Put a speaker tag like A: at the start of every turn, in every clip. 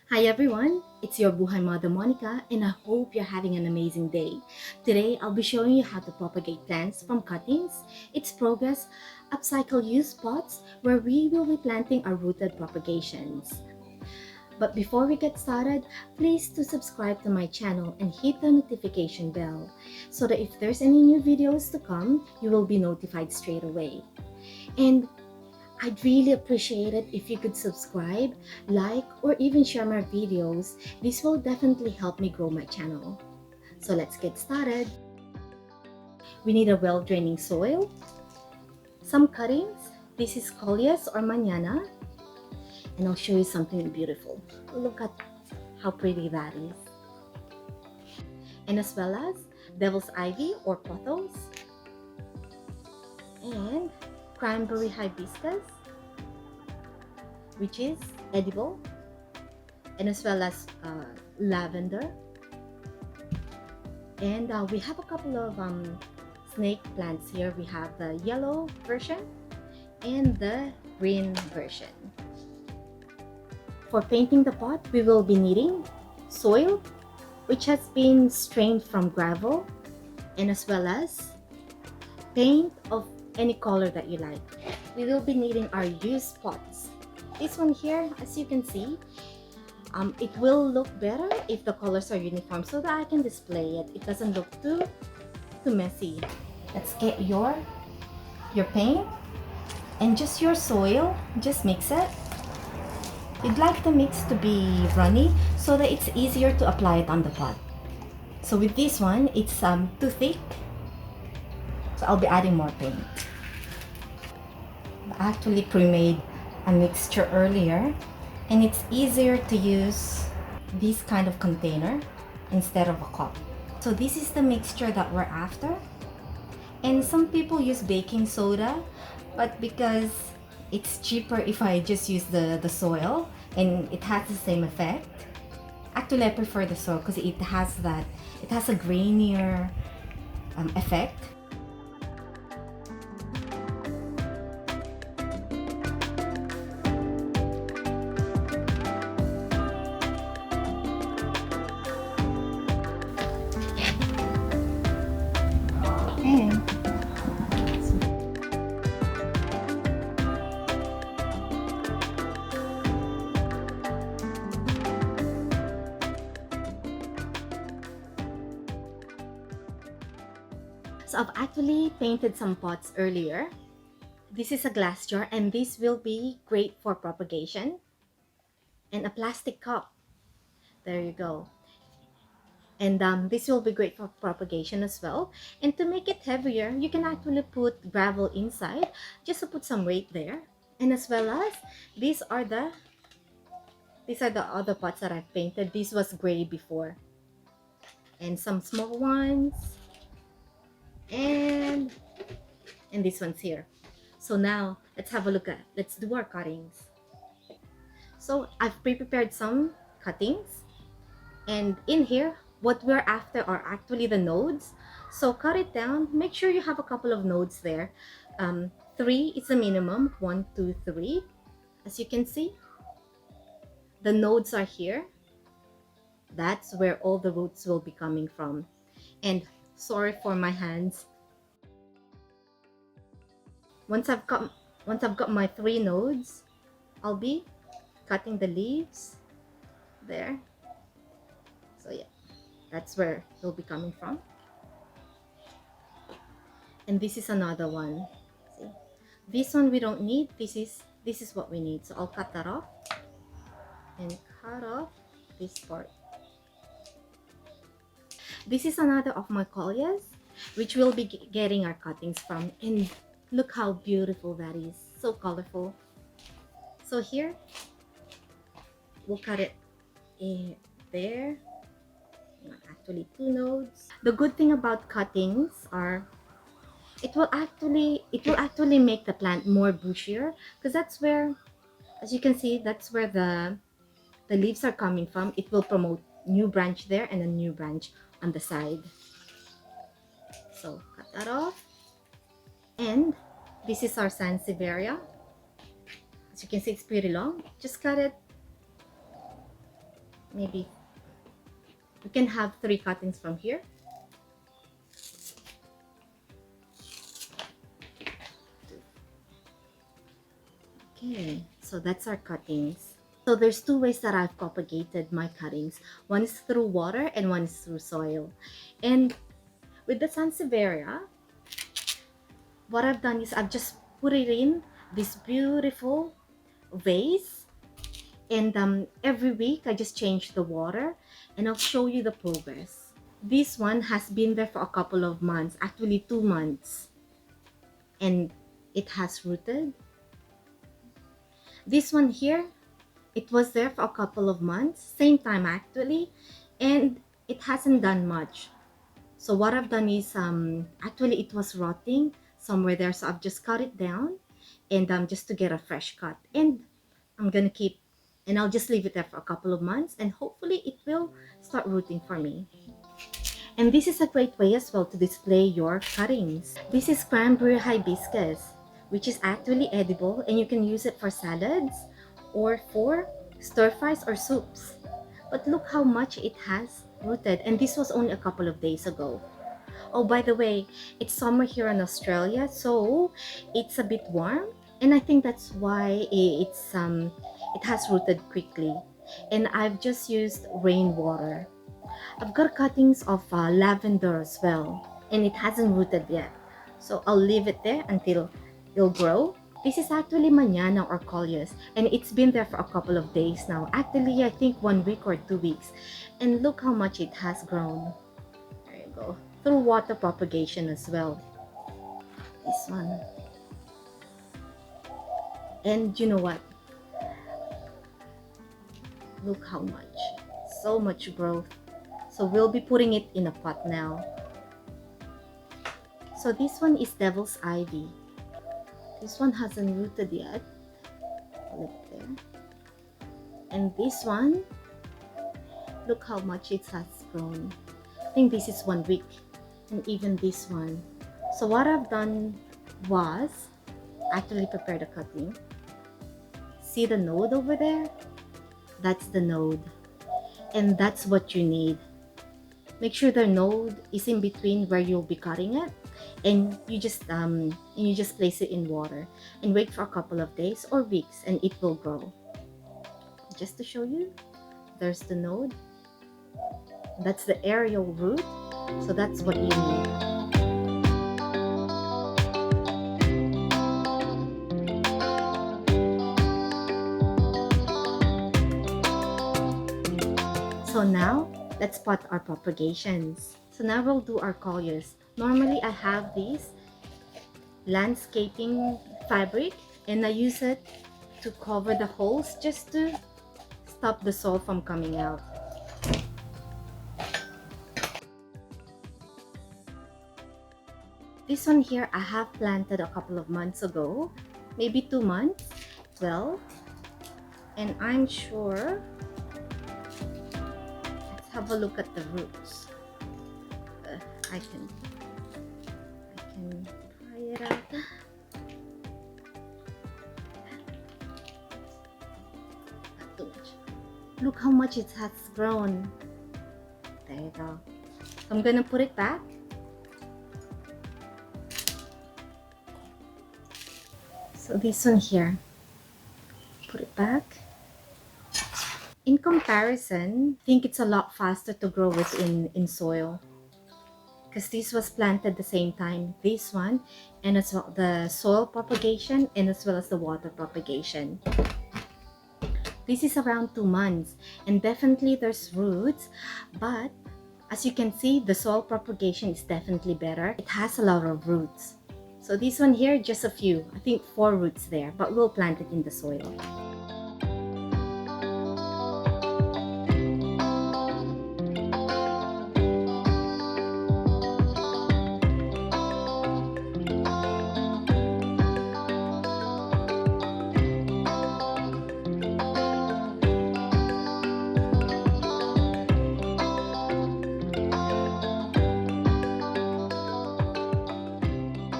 A: Hi everyone, it's your BuhayMother Monica and I hope you're having an amazing day. Today I'll be showing you how to propagate plants from cuttings, its progress, upcycle used pots where we will be planting our rooted propagations. But before we get started, please do subscribe to my channel and hit the notification bell so that if there's any new videos to come, you will be notified straight away. And I'd really appreciate it if you could subscribe, like, or even share my videos. This will definitely help me grow my channel. So let's get started. We need a well-draining soil, some cuttings. This is Coleus or mañana, and I'll show you something beautiful. Look at how pretty that is. And as well as devil's ivy or pothos, and cranberry hibiscus, which is edible, and as well as lavender. And we have a couple of snake plants here. We have the yellow version and the green version. For painting the pot, we will be needing soil, which has been strained from gravel, and as well as paint of any color that you like. We will be needing our used pots. This one here, as you can see, it will look better if the colors are uniform so that I can display it. It doesn't look too messy. Let's get your paint and just your soil. Just mix it. You'd like the mix to be runny so that it's easier to apply it on the pot. So with this one, it's too thick, so I'll be adding more paint. I actually pre-made a mixture earlier, and it's easier to use this kind of container instead of a cup. So this is the mixture that we're after, and some people use baking soda, but because it's cheaper if I just use the soil and it has the same effect. Actually, I prefer the soil because it has a grainier effect. Okay. So I've actually painted some pots earlier. This is a glass jar and this will be great for propagation. And a plastic cup. There you go. And this will be great for propagation as well. And to make it heavier, you can actually put gravel inside just to put some weight there. And as well as these are the other pots that I've painted. This was gray before. And some small ones. And this one's here. So now let's have a look at, let's do our cuttings. So I've pre-prepared some cuttings, and in here what we're after are actually the nodes. So cut it down, make sure you have a couple of nodes there. 3 is the minimum, 1, 2, 3. As you can see, the nodes are here. That's where all the roots will be coming from. And sorry for my hands. Once I've got my 3 nodes, I'll be cutting the leaves there. So yeah, that's where it'll be coming from. And this is another one. See, this one we don't need. This is what we need. So I'll cut that off and cut off this part. This is another of my Coleus, which we'll be getting our cuttings from. And look how beautiful that is. So colorful. So here, we'll cut it in there. Actually 2 nodes. The good thing about cuttings are it will actually make the plant more bushier, because that's where, as you can see, that's where the leaves are coming from. It will promote new branch there and a new branch on the side. So cut that off. And this is our Sanseveria. As you can see, it's pretty long. Just cut it maybe we can have 3 cuttings from here. Okay, so that's our cuttings. So there's 2 ways that I've propagated my cuttings. One is through water and one is through soil. And with the Sanseveria, what I've done is I've just put it in this beautiful vase, and every week I just change the water, and I'll show you the progress. This one has been there for a couple of months, actually 2 months, and it has rooted. This one here, it was there for a couple of months, same time actually, and it hasn't done much. So what I've done is actually it was rotting somewhere there, so I've just cut it down, and just to get a fresh cut, and I'm gonna keep, and I'll just leave it there for a couple of months, and hopefully it will start rooting for me. And this is a great way as well to display your cuttings. This is Cranberry Hibiscus, which is actually edible, and you can use it for salads or for stir fries or soups. But look how much it has rooted, and this was only a couple of days ago. Oh, by the way, it's summer here in Australia, so it's a bit warm, and I think that's why it has rooted quickly. And I've just used rainwater. I've got cuttings of lavender as well, and it hasn't rooted yet, so I'll leave it there until it'll grow. This is actually mañana or Coleus, and it's been there for a couple of days now. Actually, I think 1 week or 2 weeks, and look how much it has grown. There you go. Through water propagation as well. This one. And you know what? Look how much. So much growth. So we'll be putting it in a pot now. So this one is Devil's Ivy. This one hasn't rooted yet. Look there. And this one, look how much it has grown. I think this is 1 week. And even this one. So what I've done was actually prepare the cutting. See the node over there? That's the node. And that's what you need. Make sure the node is in between where you'll be cutting it, and you just place it in water and wait for a couple of days or weeks, and it will grow. Just to show you, there's the node. That's the aerial root, so that's what you need. So now, let's pot our propagations. So now we'll do our Coleus. Normally I have this landscaping fabric, and I use it to cover the holes just to stop the soil from coming out. This one here I have planted a couple of months ago, maybe 2 months, well, and I'm sure. Have a look at the roots. I can try it out. Not too much. Look how much it has grown. There you go. I'm gonna put it back. So this one here, put it back. In comparison, I think it's a lot faster to grow it in soil, because this was planted the same time, this one, and as well the soil propagation and as well as the water propagation. This is around 2 months, and definitely there's roots, but as you can see, the soil propagation is definitely better. It has a lot of roots. So this one here, just a few, I think 4 roots there, but we'll plant it in the soil.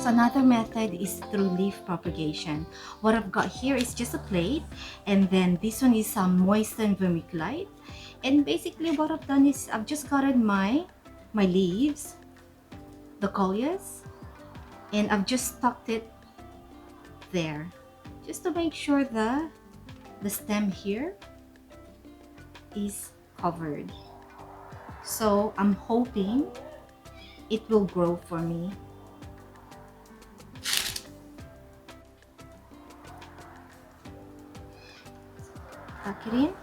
A: So another method is through leaf propagation. What I've got here is just a plate, and then this one is some moistened vermiculite. And basically what I've done is I've just gotten my leaves, the Coleus, and I've just tucked it there just to make sure the stem here is covered. So I'm hoping it will grow for me. Tuck it in.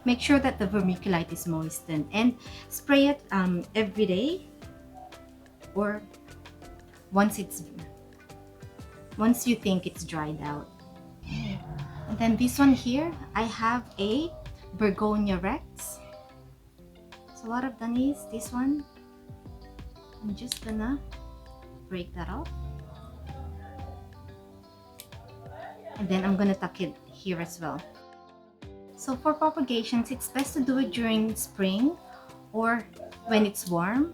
A: Make sure that the vermiculite is moistened and spray it every day, or once you think it's dried out. And then this one here, I have a Begonia Rex. So what I've done is this one, I'm just gonna break that off, and then I'm gonna tuck it here as well. So for propagations, it's best to do it during spring or when it's warm.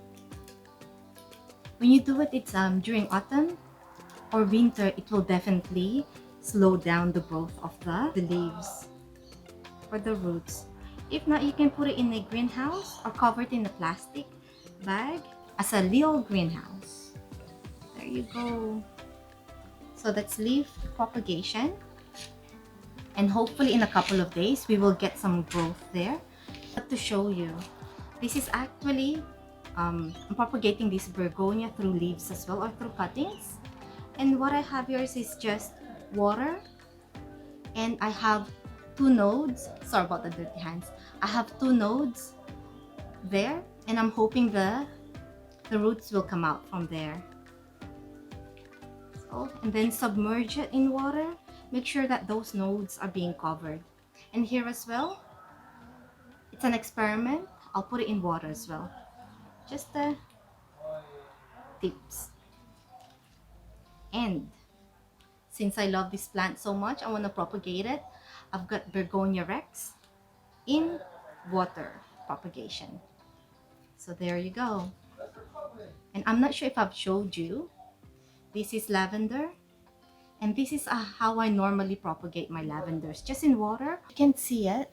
A: When you do it, it's during autumn or winter, it will definitely slow down the growth of the leaves or the roots. If not, you can put it in a greenhouse or cover it in a plastic bag as a little greenhouse. There you go. So that's leaf propagation. And hopefully in a couple of days, we will get some growth there. But to show you, this is actually, I'm propagating this begonia through leaves as well, or through cuttings. And what I have here is just water. And I have 2 nodes. Sorry about the dirty hands. I have 2 nodes there. And I'm hoping the roots will come out from there. So, and then submerge it in water. Make sure that those nodes are being covered. And here as well, it's an experiment. I'll put it in water as well. Just the tips. And since I love this plant so much, I want to propagate it. I've got Begonia Rex in water propagation. So there you go. And I'm not sure if I've showed you. This is lavender. And this is how I normally propagate my lavenders, just in water. You can see it.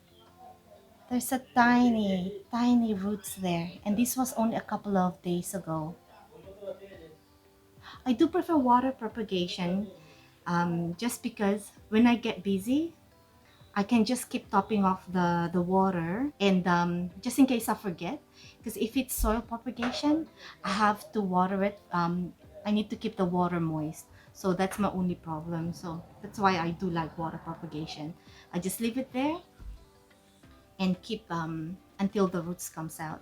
A: There's a tiny, tiny roots there. And this was only a couple of days ago. I do prefer water propagation just because when I get busy, I can just keep topping off the water, and just in case I forget, because if it's soil propagation, I have to water it. I need to keep the water moist. So that's my only problem. So that's why I do like water propagation. I just leave it there and keep until the roots comes out.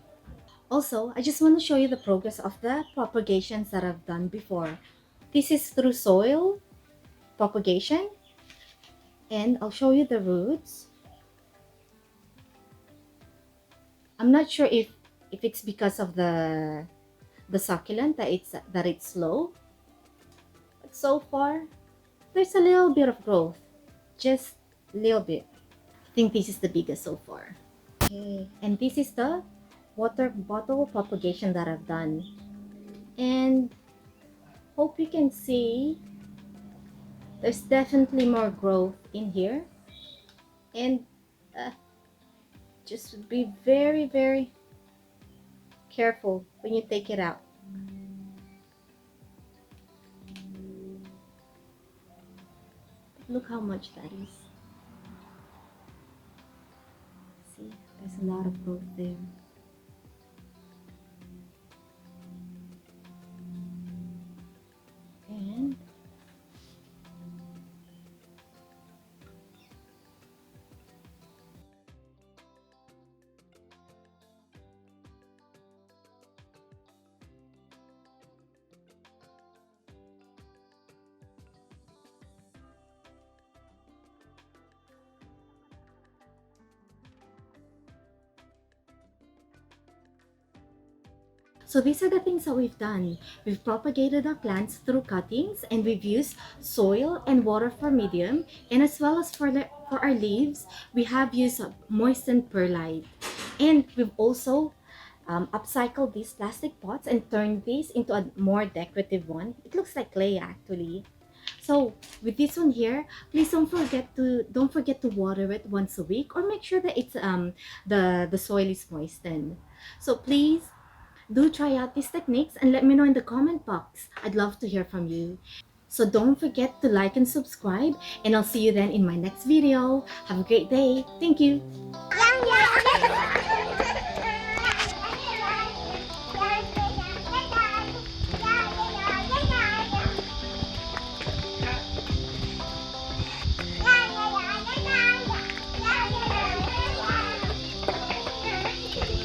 A: Also, I just want to show you the progress of the propagations that I've done before. This is through soil propagation, and I'll show you the roots. I'm not sure if it's because of the succulent that it's slow. So far, there's a little bit of growth, just a little bit. I think this is the biggest so far. Okay, and this is the water bottle propagation that I've done, and hope you can see there's definitely more growth in here. And just be very, very careful when you take it out. Look how much that is. See, there's a lot of growth there. And so these are the things that we've done. We've propagated our plants through cuttings, and we've used soil and water for medium, and as well as for our leaves, we have used moistened perlite. And we've also upcycle these plastic pots and turn these into a more decorative one. It looks like clay actually. So with this one here, please don't forget to water it once a week, or make sure that it's the soil is moistened. So please do try out these techniques and let me know in the comment box. I'd love to hear from you. So don't forget to like and subscribe, and I'll see you then in my next video. Have a great day. Thank you.